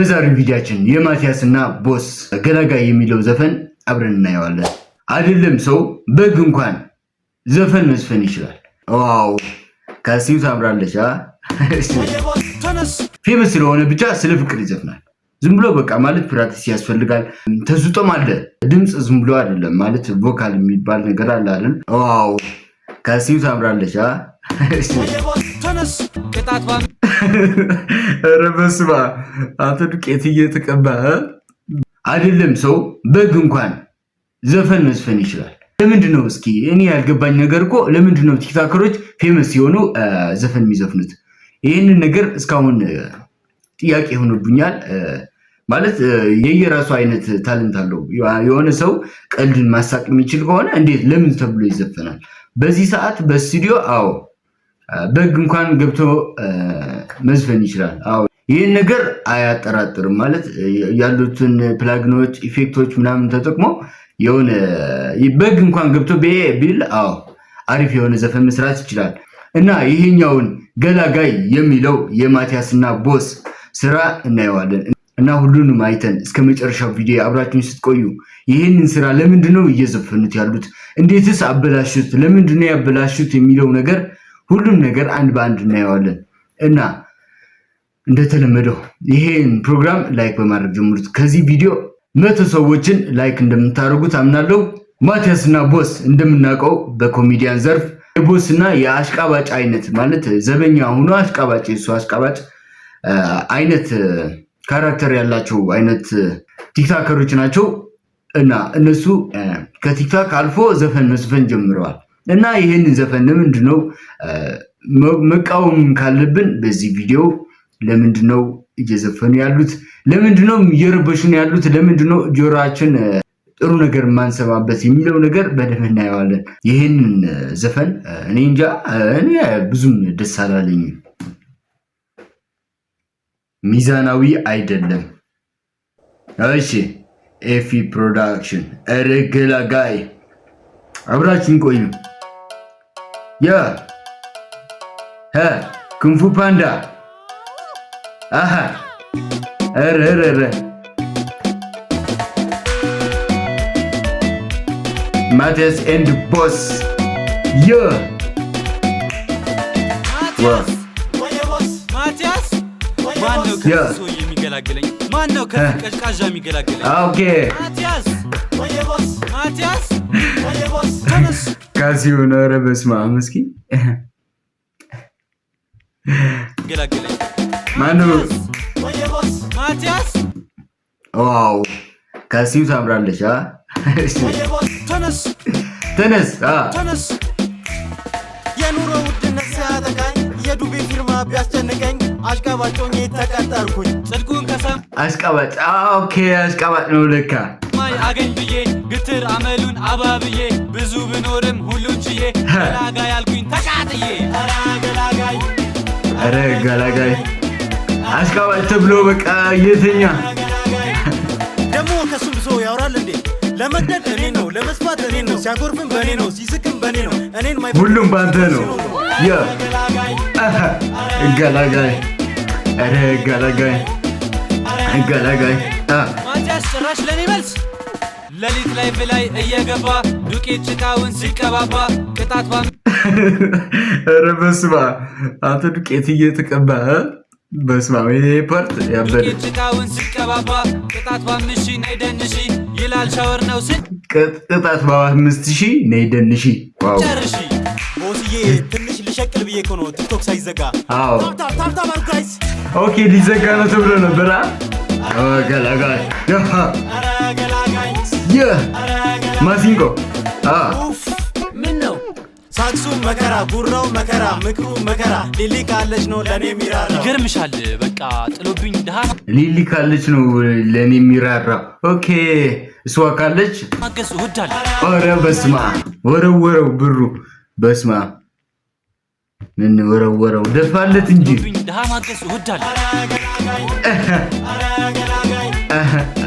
በዛሬው ቪዲዮአችን የማቲያስና ቦስ ገላጋይ የሚለው ዘፈን አብረን እናየዋለን። አይደለም ሰው በግ እንኳን ዘፈን መዝፈን ይችላል። ዋው ካሲው ታምራለች። ፌመስ ስለሆነ ብቻ ስለ ፍቅር ይዘፍናል። ዝም ብሎ በቃ ማለት ፕራክቲስ ያስፈልጋል። ተዙጦም አለ ድምጽ ዝም ብሎ አይደለም ማለት ቮካል የሚባል ነገር አለ አይደል? ዋው ካሲው ታምራለች። ረበስባ አንተ ዱቄት እየተቀባ አይደለም ሰው በግ እንኳን ዘፈን መዝፈን ይችላል። ለምንድነው እስኪ እኔ ያልገባኝ ነገር እኮ ለምንድነው ቲክቶከሮች ፌመስ ሲሆኑ ዘፈን የሚዘፍኑት? ይሄንን ነገር እስካሁን ጥያቄ ሆኖብኛል። ማለት የየራሱ አይነት ታለንት አለው። የሆነ ሰው ቀልድን ማሳቅ የሚችል ከሆነ እንዴት ለምን ተብሎ ይዘፈናል? በዚህ ሰዓት በስቱዲዮ አዎ በግ እንኳን ገብቶ መዝፈን ይችላል። አዎ ይሄን ነገር አያጠራጥርም። ማለት ያሉትን ፕላግኖች ኢፌክቶች ምናምን ተጠቅሞ የሆነ በግ እንኳን ገብቶ ቢል አዎ አሪፍ የሆነ ዘፈን መስራት ይችላል። እና ይሄኛውን ገላጋይ የሚለው የማቲያስና ቦስ ስራ እናየዋለን። እና ሁሉንም አይተን እስከ መጨረሻው ቪዲዮ አብራችሁን ስትቆዩ ይሄንን ስራ ለምንድነው እየዘፈኑት ያሉት? እንዴትስ አበላሹት? ለምንድነው ያበላሹት የሚለው ነገር ሁሉም ነገር አንድ በአንድ እናየዋለን። እና እንደተለመደው ይሄን ፕሮግራም ላይክ በማድረግ ጀምሩት። ከዚህ ቪዲዮ 100 ሰዎችን ላይክ እንደምታደርጉት አምናለሁ። ማቲያስና ቦስ እንደምናውቀው በኮሜዲያን ዘርፍ የቦስና የአሽቃባጭ አይነት ማለት ዘበኛ ሆኖ አሽቃባጭ እሱ አሽቃባጭ አይነት ካራክተር ያላቸው አይነት ቲክቶከሮች ናቸው። እና እነሱ ከቲክቶክ አልፎ ዘፈን መስፈን ጀምረዋል። እና ይሄንን ዘፈን ለምንድነው መቃወም ካለብን በዚህ ቪዲዮ ለምንድነው እየዘፈኑ ያሉት? ለምንድነው እየረበሹን ያሉት? ለምንድነው ጆሮአችን ጥሩ ነገር ማንሰማበት የሚለው ነገር በደንብ እናየዋለን። ይሄንን ዘፈን እኔ እንጃ እኔ ብዙም ደስ አላለኝም። ሚዛናዊ አይደለም። እሺ ኤፊ ፕሮዳክሽን ገላጋይ አብራችን ቆዩ። ኩንፉ ፓንዳ ረረረ ማቲያስ ኤንድ ቦስ ማቲያስ ማነው ከሱ የሚገላግለኝ? ማነው ከቀዝቃዣ የሚገላግለኝ? ኦኬ ማቲያስ ተነስ ካሲው ነው። ኧረ በስመ አብ እስኪ ገላግለኝ ማነው? ማቲያስ ዋው ካሲው ታምራለች። ተነስ ተነስ የኑሮ ውድነት ሲያጠቃኝ የዱቤ ፊርማ ቢያስጨንቀኝ አሽቃባጮኝ ተቀጠርኩኝ። ጽድቁን ከሰም አሽቃባጭ ኦኬ አሽቃባጭ ነው ለካ ማይ አገኝ ብዬ ግትር አመሉን አባብዬ ብዙ ብኖርም ሁሉን ችዬ ገላጋይ ያልኩኝ ተቃጥዬ ኧረ ገላጋይ አሽቃባጭ ተብሎ በቃ የተኛ ደግሞ ከሱም ብሶ ያወራል እንዴ? ለመግደል እኔ ነው፣ ለመስፋት እኔ ነው፣ ሲያጎርፍም በእኔ ነው፣ ሲስቅም በእኔ ነው። እኔን ሁሉም ባንተ ነው። ገላጋይ ኧረ ገላጋይ ማቲያስ ጭራሽ ለኔ መልስ ሌሊት ላይ ብላይ እየገባ ዱቄት ጭቃውን ሲቀባባ ቅጣት ኧረ በስመ አብ አንተ ዱቄት እየተቀባ በስመ አብ ይሄ ፓርት ያበደ ዱቄት ጭቃውን ሲቀባባ ቅጣት በ5000 ነይ ደንሺ ይላል ሻወር ነው ስል ቅጣት በ5000 ነይ ደንሺ። ዋው ጨርሺ ቦስዬ ትንሽ ልሸቅል ብዬ እኮ ነው ቲክቶክ ሳይዘጋ። አዎ ታፕ አሉ ጋይስ። ኦኬ ሊዘጋ ነው ተብሎ ነበር። ገላጋይ ማሲንቆ ምን ነው ሳክሱ መከራ ጉራው መከራ ምክሩ መከራ ሊሊ ካለች ነው ለኔ ሚራራ። ይገርምሻል በቃ ጥሎብኝ ድሃ ሊሊ ካለች ነው ለኔ ሚራራ። ኦኬ እሷ ካለች ማገስ ወዳል። ኧረ በስመ አብ ወረወረው ብሩ በስመ አብ ምን ወረወረው ደፋለት እንጂ ድሃ ማገስ ወዳል።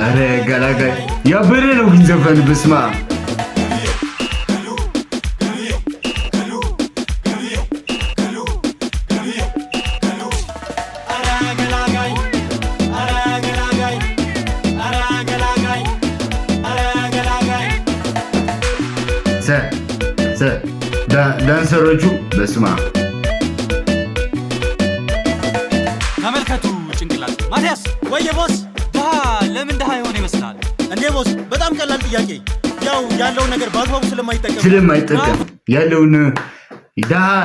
ኧረ ገላጋይ ያበረ ነው ግን ዘፈን በስመ አብ ዳንሰሮቹ በስማ ተመልከቱ ጭንቅላት ማቲያስ ወየ ቦስ ድሃ ለምን ድሃ ይሆን ይመስላል እንዴ ቦስ በጣም ቀላል ጥያቄ ያው ያለው ነገር በአግባቡ ስለማይጠቀም ያለውን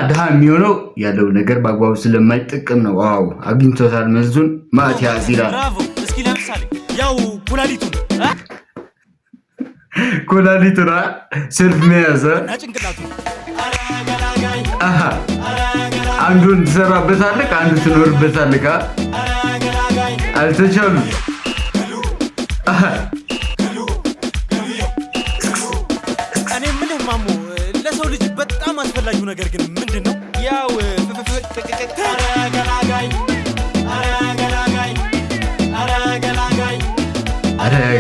ድሃ የሚሆነው ያለው ነገር በአግባቡ ስለማይጠቀም ነው ዋው አግኝቶታል መልሱን ማቲያስ ይላል ብራቮ እስኪ ለምሳሌ ያው ኩላሊቱና ሰልፍ መያዘ ጭንቅላቱ አንዱን ትሰራበታለህ አንዱ ትኖርበታለህ አልተቻሉ እኔ ምልህ ማሙ ለሰው ልጅ በጣም አስፈላጊው ነገር ግን ምንድነው ያው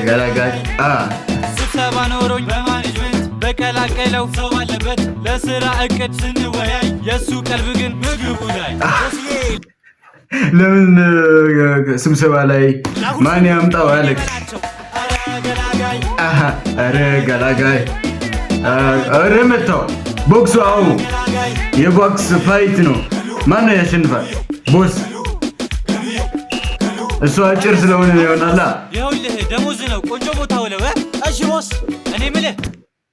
ገላጋይ ስብሰባ ኖሮኝ በማኔጅመንት በቀላቀለው ሰው አለበት ለስራ እቅድ ስንወያይ የሱ ቀልብ ግን ምግቡ ላይ ለምን ስብሰባ ላይ ማን ያምጣው አለክ አረ ገላጋይ አረ መጣው ቦክሱ አው የቦክስ ፋይት ነው ማን ያሸንፋል ቦስ እሱ አጭር ስለሆነ ይሆናል ይኸውልህ ደሞዝ ነው ቆንጆ ቦታ ውለው እሺ ቦስ እኔ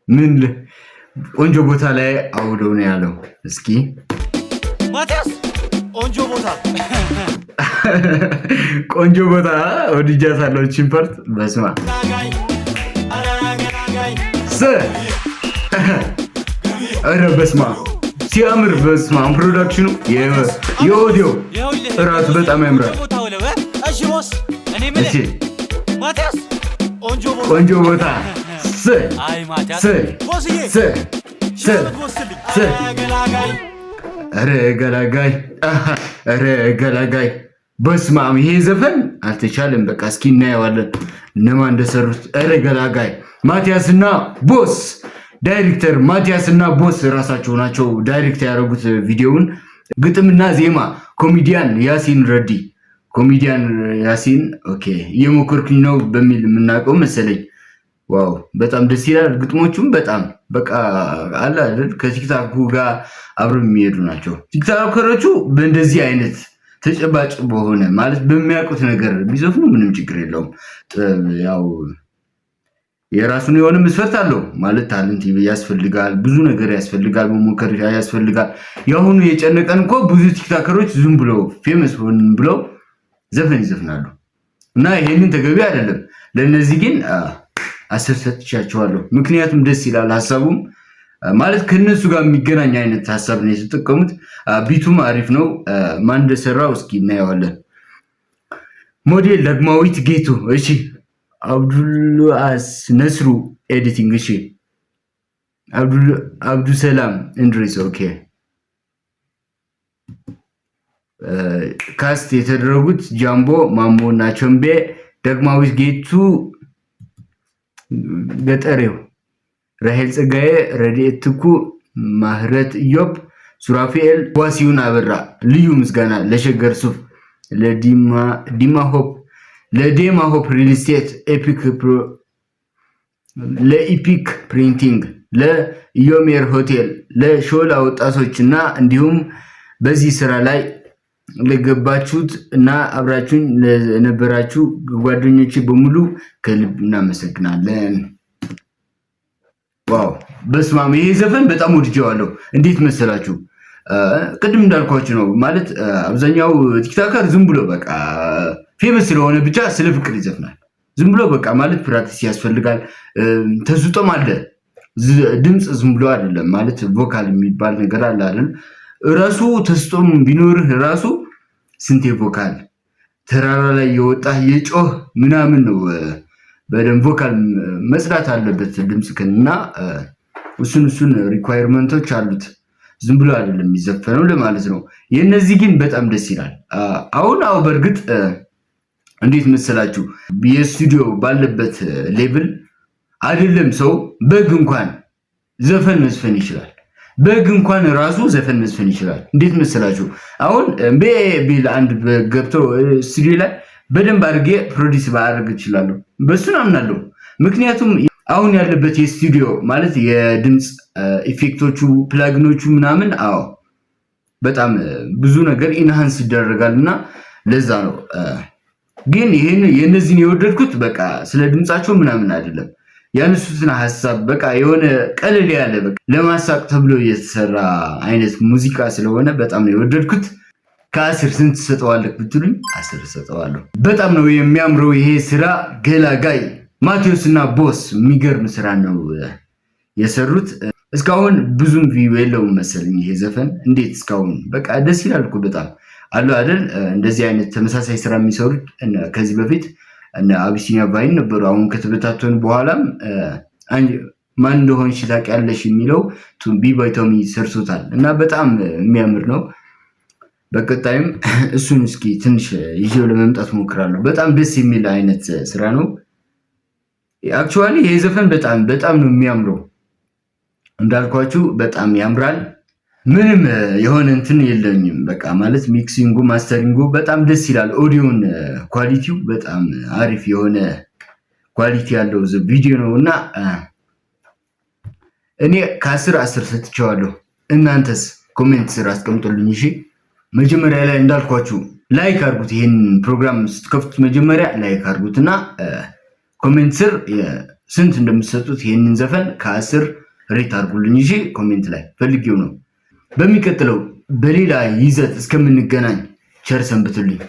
ምን ቆንጆ ቦታ ላይ አውለው ነው ያለው እስኪ ማቲያስ ቆንጆ ቦታ ወድጃታለሁ ቺምፐርት በስማ አረ በስማ ሲያምር በስማ ፕሮዳክሽኑ የኦዲዮ ራሱ በጣም ያምራል እሺ ቦስ እኔ ማቲያስ ቆንጆ ቦታ አይ ማቲያስ አረ ገላጋይ በስማም ይሄ ዘፈን አልተቻለም በቃ እስኪ እናየዋለን እነማን እንደሰሩት አረ ገላጋይ ማቲያስና ቦስ ዳይሬክተር ማቲያስና ቦስ ራሳቸው ናቸው ዳይሬክት ያደረጉት ቪዲዮውን ግጥምና ዜማ ኮሜዲያን ያሲን ረዲ ኮሜዲያን ያሲን ኦኬ የሞከርኩኝ ነው በሚል የምናውቀው መሰለኝ ዋው በጣም ደስ ይላል ግጥሞቹም በጣም በቃ አለ አይደል ከቲክታኩ ጋር አብረው የሚሄዱ ናቸው ቲክታከሮቹ በእንደዚህ አይነት ተጨባጭ በሆነ ማለት በሚያውቁት ነገር ቢዘፍኑ ምንም ችግር የለውም ያው የራሱን የሆነ መስፈርት አለው ማለት ታለንት ያስፈልጋል ብዙ ነገር ያስፈልጋል መሞከር ያስፈልጋል ያሁኑ የጨነቀን እኮ ብዙ ቲክታከሮች ዝም ብለው ፌመስ ሆን ብለው ዘፈን ይዘፍናሉ እና ይሄንን ተገቢ አይደለም ለነዚህ ግን አሰሰጥቻቸዋለሁ ምክንያቱም ደስ ይላል ሐሳቡም ማለት ከነሱ ጋር የሚገናኝ አይነት ሐሳብ ነው የተጠቀሙት ቢቱም አሪፍ ነው ማን እንደሰራው እስኪ እናየዋለን ሞዴል ደግማዊት ጌቱ እሺ አብዱልአስ ነስሩ ኤዲቲንግ እሺ አብዱ ሰላም እንድሪስ ኦኬ ካስት የተደረጉት ጃምቦ ማሞና ቸምቤ ደግማዊት ጌቱ ገጠሬው ራሄል ጸጋዬ ረዲኤት ትኩ ማህረት ኢዮብ ሱራፊኤል ዋሲውን አበራ ልዩ ምስጋና ለሸገር ሱፍ ለዲማ ሆፕ ሪል ስቴት ለኢፒክ ፕሪንቲንግ ለኢዮሜር ሆቴል ለሾላ ወጣቶችና እንዲሁም በዚህ ስራ ላይ ለገባችሁት እና አብራችሁን ለነበራችሁ ጓደኞቼ በሙሉ ከልብ እናመሰግናለን ዋው በስማም ይሄ ዘፈን በጣም ወድጄዋለሁ እንዴት መሰላችሁ ቅድም እንዳልኳችሁ ነው ማለት አብዛኛው ቲክታከር ዝም ብሎ በቃ ፌመስ ስለሆነ ብቻ ስለ ፍቅር ይዘፍናል ዝም ብሎ በቃ ማለት ፕራክቲስ ያስፈልጋል ተዝጦም አለ ድምጽ ዝም ብሎ አይደለም ማለት ቮካል የሚባል ነገር አለ አይደል ራሱ ተስጦም ቢኖርህ ራሱ ስንት ቮካል ተራራ ላይ የወጣ የጮህ ምናምን ነው በደም ቮካል መስራት አለበት ድምጽክና እሱን ሪኳየርመንቶች አሉት ዝም ብሎ አይደለም የሚዘፈነው ለማለት ነው የነዚህ ግን በጣም ደስ ይላል አሁን በርግጥ እንዴት መሰላችሁ የስቱዲዮ ባለበት ሌቭል አይደለም ሰው በግ እንኳን ዘፈን መስፈን ይችላል በግ እንኳን ራሱ ዘፈን መስፈን ይችላል እንዴት መሰላችሁ አሁን ቢል አንድ ገብቶ ስቱዲዮ ላይ በደንብ አድርጌ ፕሮዲዩስ ማድረግ ይችላል በሱን አምናለሁ ምክንያቱም አሁን ያለበት የስቱዲዮ ማለት የድምጽ ኢፌክቶቹ ፕላግኖቹ ምናምን አዎ በጣም ብዙ ነገር ኢንሃንስ ይደረጋልና ለዛ ነው። ግን የነዚህን የወደድኩት በቃ ስለ ድምጻቸው ምናምን አይደለም ያነሱትን ሐሳብ በቃ የሆነ ቀለል ያለ በቃ ለማሳቅ ተብሎ የተሰራ አይነት ሙዚቃ ስለሆነ በጣም ነው የወደድኩት። ከ10 ስንት ሰጠዋለህ ብትሉኝ 10 ሰጠዋለሁ። በጣም ነው የሚያምረው ይሄ ስራ። ገላጋይ ማቴዎስ እና ቦስ የሚገርም ስራ ነው የሰሩት። እስካሁን ብዙም ቪው የለውም መሰለኝ ይሄ ዘፈን። እንዴት እስካሁን በቃ ደስ ይላል እኮ በጣም አሉ አይደል? እንደዚህ አይነት ተመሳሳይ ስራ የሚሰሩት ከዚህ በፊት እና አቢሲኒያ ቫይን ነበሩ። አሁን ከተበታተኑ በኋላም ማን እንደሆነች ታውቂያለሽ የሚለው ቱምቢ ባይቶሚ ሰርቶታል እና በጣም የሚያምር ነው። በቀጣይም እሱን እስኪ ትንሽ ይዤው ለመምጣት ሞክራለሁ። በጣም ደስ የሚል አይነት ስራ ነው። አክቹአሊ ይሄ ዘፈን በጣም ነው የሚያምረው። እንዳልኳችሁ በጣም ያምራል። ምንም የሆነ እንትን የለኝም በቃ ማለት ሚክሲንጉ ማስተሪንጉ በጣም ደስ ይላል። ኦዲዮን ኳሊቲው በጣም አሪፍ የሆነ ኳሊቲ ያለው ቪዲዮ ነው እና እኔ ከ10 10 ሰጥቼዋለሁ። እናንተስ ኮሜንት ስር አስቀምጡልኝ እሺ። መጀመሪያ ላይ እንዳልኳችሁ ላይክ አድርጉት። ይሄን ፕሮግራም ስትከፍቱት መጀመሪያ ላይክ አድርጉትና ኮሜንት ስር ስንት እንደምትሰጡት ይሄንን ዘፈን ከ10 ሬት አድርጉልኝ እሺ። ኮሜንት ላይ ፈልጌው ነው። በሚቀጥለው በሌላ ይዘት እስከምንገናኝ ቸር ሰንብቱልኝ።